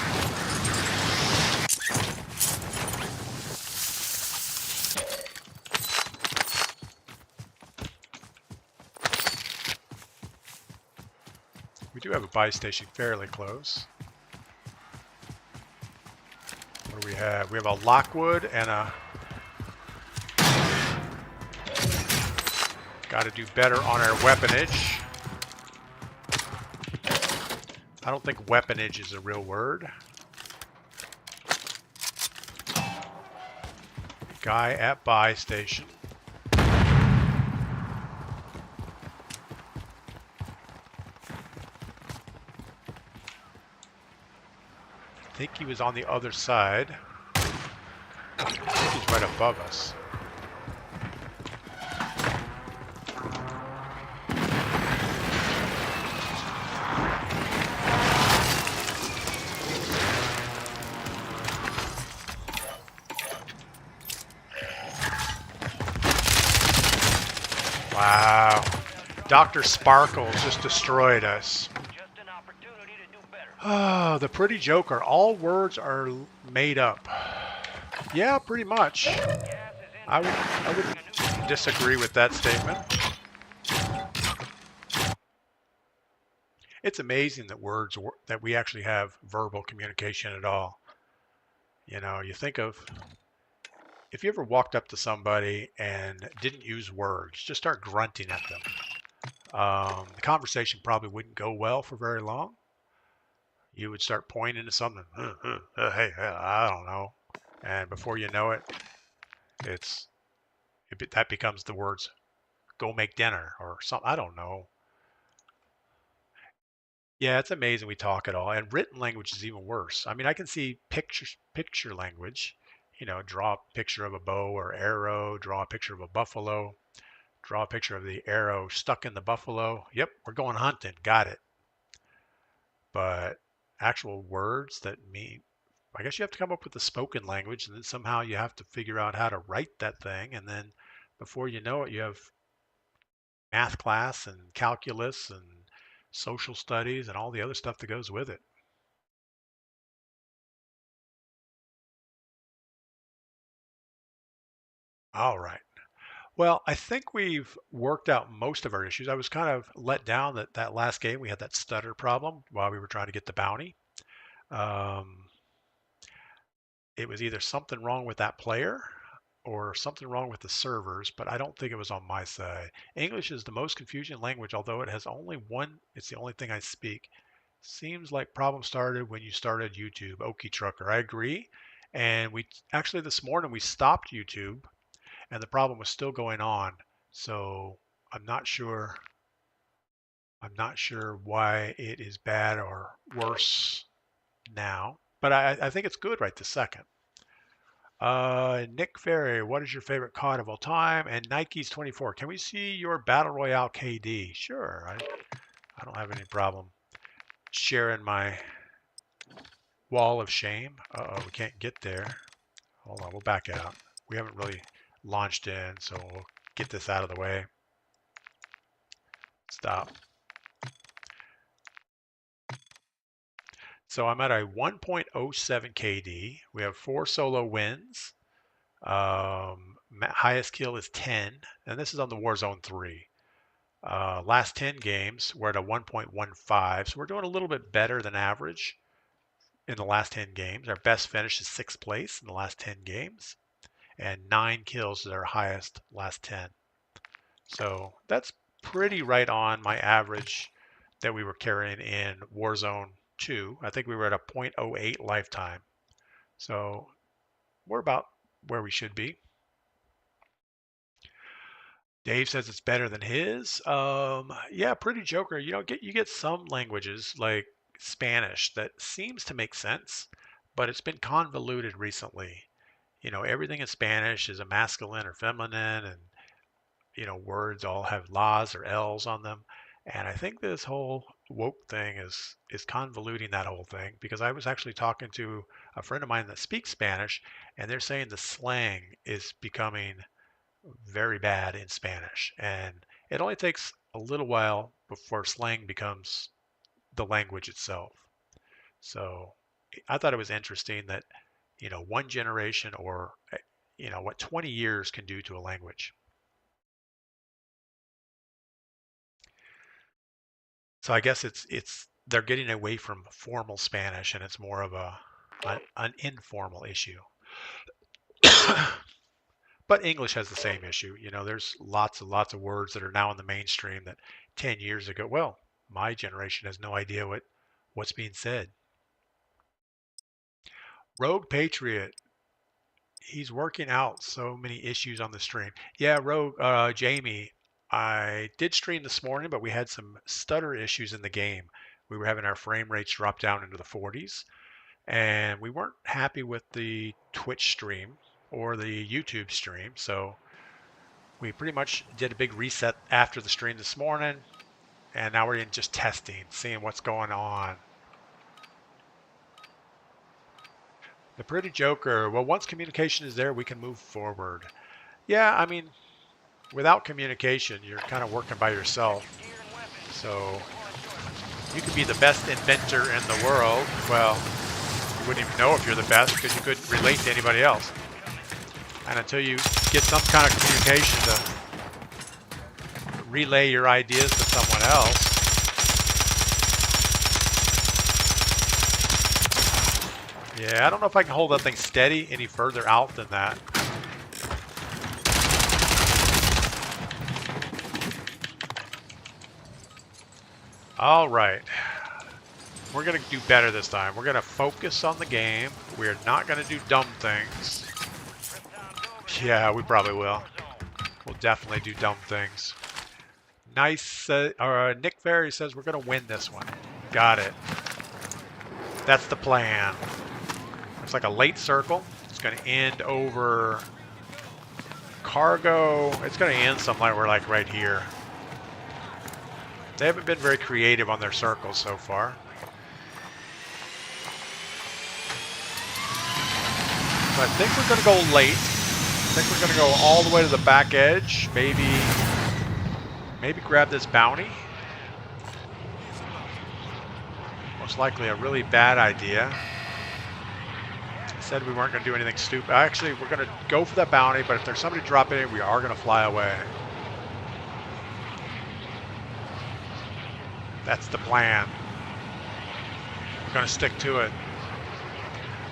We do have a buy station fairly close. What do we have? We have a Lockwood and a... Got to do better on our weaponage. I don't think weaponage is a real word. Guy at buy station. I think he was on the other side. I think he's right above us. Wow. Dr. Sparkles just destroyed us. Just an opportunity to do better. Oh, the pretty joker. All words are made up. Yeah, pretty much. I would disagree with that statement. It's amazing that that we actually have verbal communication at all. You know, you think of, if you ever walked up to somebody and didn't use words, just start grunting at them, the conversation probably wouldn't go well for very long. You would start pointing to something, hey, I don't know. And before you know it, that becomes the words, go make dinner or something, I don't know. Yeah, it's amazing we talk at all. And written language is even worse. I mean, I can see picture language, you know, draw a picture of a bow or arrow, draw a picture of a buffalo, draw a picture of the arrow stuck in the buffalo. Yep, we're going hunting. Got it. But actual words that mean, I guess you have to come up with the spoken language, and then somehow you have to figure out how to write that thing, and then before you know it, you have math class and calculus and social studies and all the other stuff that goes with it. All right. Well, I think we've worked out most of our issues. I was kind of let down that last game we had that stutter problem while we were trying to get the bounty. Um, it was either something wrong with that player or something wrong with the servers, but I don't think it was on my side. English is the most confusing language, although it has only one, it's the only thing I speak. Seems like problem started when you started YouTube. Okie Trucker, I agree. And we actually this morning we stopped YouTube and the problem was still going on. So I'm not sure. I'm not sure why it is bad or worse now, but I think it's good right this second. Nick Ferry, what is your favorite COD of all time? And Nike's 24. Can we see your Battle Royale KD? Sure. I don't have any problem sharing my wall of shame. Uh-oh, we can't get there. Hold on, we'll back out. We haven't really launched in, so we'll get this out of the way. Stop. So I'm at a 1.07 KD. We have 4 solo wins. Highest kill is 10, and this is on the Warzone 3. Last 10 games, we're at a 1.15, so we're doing a little bit better than average in the last 10 games. Our best finish is 6th place in the last 10 games, and 9 kills is our highest last 10. So that's pretty right on my average that we were carrying in Warzone 2. I think we were at a 0.08 lifetime. So we're about where we should be. Dave says it's better than his. Yeah, pretty Joker. You get some languages like Spanish that seems to make sense, but it's been convoluted recently. Everything in Spanish is a masculine or feminine, and words all have la's or l's on them. And I think this whole woke thing is convoluting that whole thing, because I was actually talking to a friend of mine that speaks Spanish, and they're saying the slang is becoming very bad in Spanish, and it only takes a little while before slang becomes the language itself. So I thought it was interesting that one generation, or what 20 years can do to a language. So I guess it's they're getting away from formal Spanish, and it's more of an informal issue. But English has the same issue. There's lots and lots of words that are now in the mainstream that 10 years ago, well, my generation has no idea what's being said. Rogue Patriot, he's working out so many issues on the stream. Yeah, Rogue, Jamie, I did stream this morning, but we had some stutter issues in the game. We were having our frame rates drop down into the 40s, and we weren't happy with the Twitch stream or the YouTube stream, so we pretty much did a big reset after the stream this morning, and now we're in just testing, seeing what's going on. The Pretty Joker, well, once communication is there, we can move forward. Yeah, I mean, without communication, you're kind of working by yourself. So you could be the best inventor in the world. Well, you wouldn't even know if you're the best because you couldn't relate to anybody else. And until you get some kind of communication to relay your ideas to someone else, yeah, I don't know if I can hold that thing steady any further out than that. All right. We're going to do better this time. We're going to focus on the game. We're not going to do dumb things. Yeah, we probably will. We'll definitely do dumb things. Nice. Nick Ferry says we're going to win this one. Got it. That's the plan. Looks like a late circle. It's going to end over cargo. It's going to end somewhere like right here. They haven't been very creative on their circles so far. So I think we're going to go late. I think we're gonna go all the way to the back edge. Maybe grab this bounty. Most likely a really bad idea. I said we weren't gonna do anything stupid. Actually, we're gonna go for that bounty, but if there's somebody dropping in, we are gonna fly away. That's the plan. We're gonna stick to it.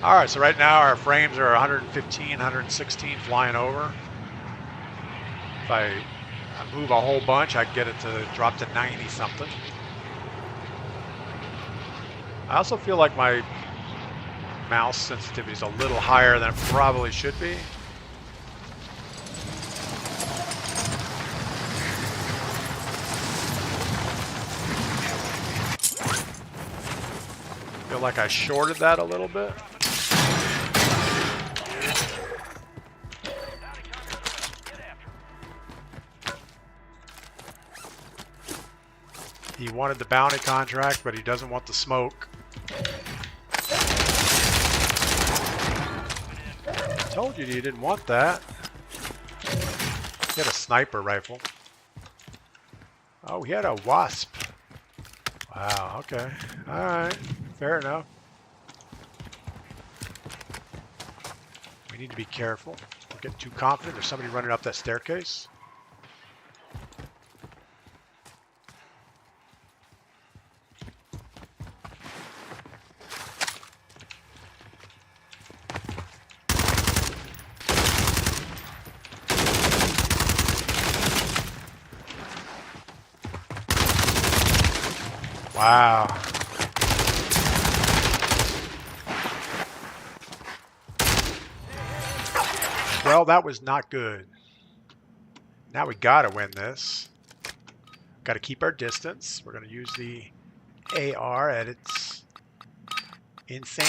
All right, so right now our frames are 115, 116 flying over. If I move a whole bunch, I can get it to drop to 90 something. I also feel like my mouse sensitivity is a little higher than it probably should be. I feel like I shorted that a little bit. He wanted the bounty contract, but he doesn't want the smoke. I told you didn't want that. He had a sniper rifle. Oh, he had a wasp. Wow, okay. Alright, fair enough. We need to be careful. Don't get too confident. There's somebody running up that staircase. Wow. Well, that was not good. Now we gotta win this. Gotta keep our distance. We're gonna use the AR at its insane.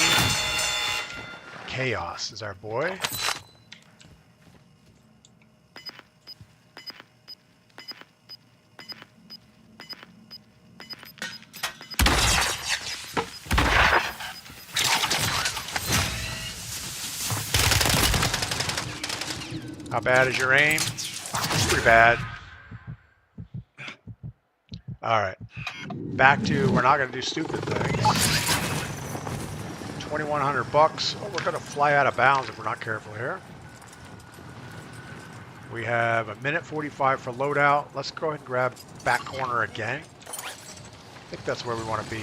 Chaos is our boy. How bad is your aim? It's pretty bad. Alright. Back to, we're not going to do stupid things. 2,100 bucks. Oh, we're going to fly out of bounds if we're not careful here. We have a minute 45 for loadout. Let's go ahead and grab back corner again. I think that's where we want to be.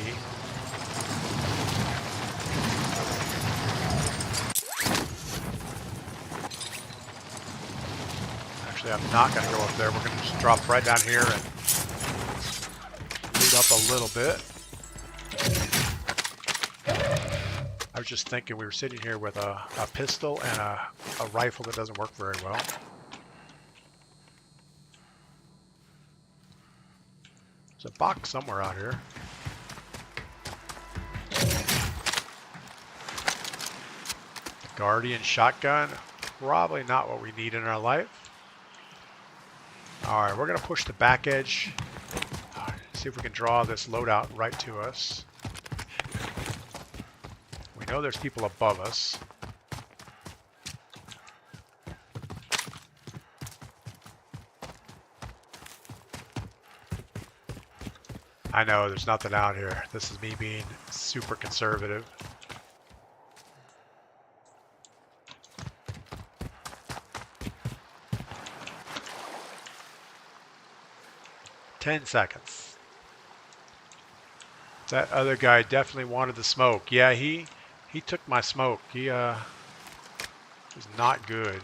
Actually, I'm not going to go up there. We're going to just drop right down here and loot up a little bit. I was just thinking we were sitting here with a pistol and a rifle that doesn't work very well. There's a box somewhere out here. Guardian shotgun. Probably not what we need in our life. Alright, we're going to push the back edge. See if we can draw this loadout right to us. We know there's people above us. I know there's nothing out here. This is me being super conservative. $10. That other guy definitely wanted the smoke. Yeah, he took my smoke. He was not good.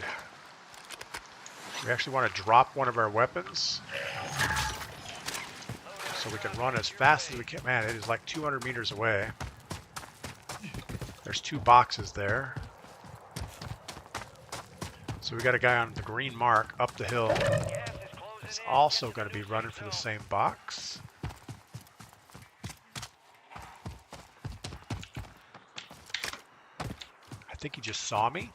We actually want to drop one of our weapons so we can run as fast as we can. Man, it is like 200 meters away. There's two boxes there. So we got a guy on the green mark up the hill. He's also going to be running for the same box. I think he just saw me.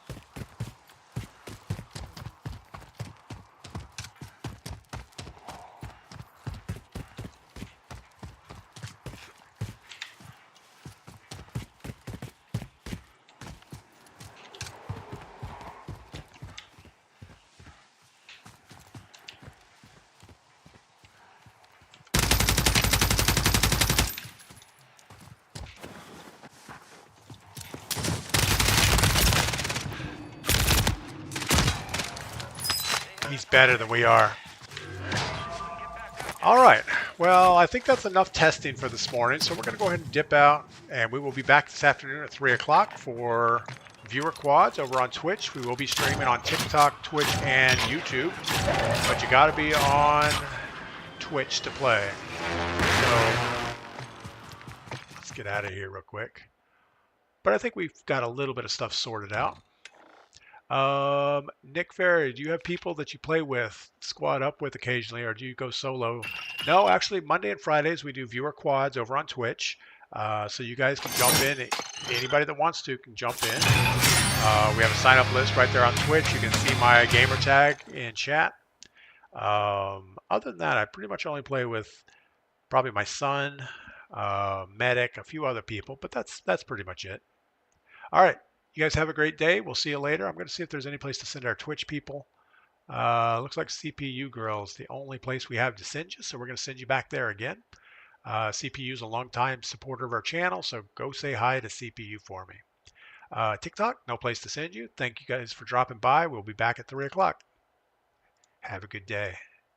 He's better than we are. All right. Well, I think that's enough testing for this morning. So we're going to go ahead and dip out, and we will be back this afternoon at 3 o'clock for viewer quads over on Twitch. We will be streaming on TikTok, Twitch, and YouTube. But you got to be on Twitch to play. So let's get out of here real quick. But I think we've got a little bit of stuff sorted out. Nick Ferry, do you have people that you play with, squad up with occasionally, or do you go solo? No, actually, Monday and Fridays we do viewer quads over on Twitch, so you guys can jump in. Anybody that wants to can jump in. We have a sign-up list right there on Twitch. You can see my gamer tag in chat. Other than that, I pretty much only play with probably my son, Medic, a few other people, but that's pretty much it. All right. You guys have a great day. We'll see you later. I'm going to see if there's any place to send our Twitch people. Looks like CPU Girls, the only place we have to send you, so we're going to send you back there again. CPU is a long-time supporter of our channel, so go say hi to CPU for me. TikTok, no place to send you. Thank you guys for dropping by. We'll be back at 3 o'clock. Have a good day.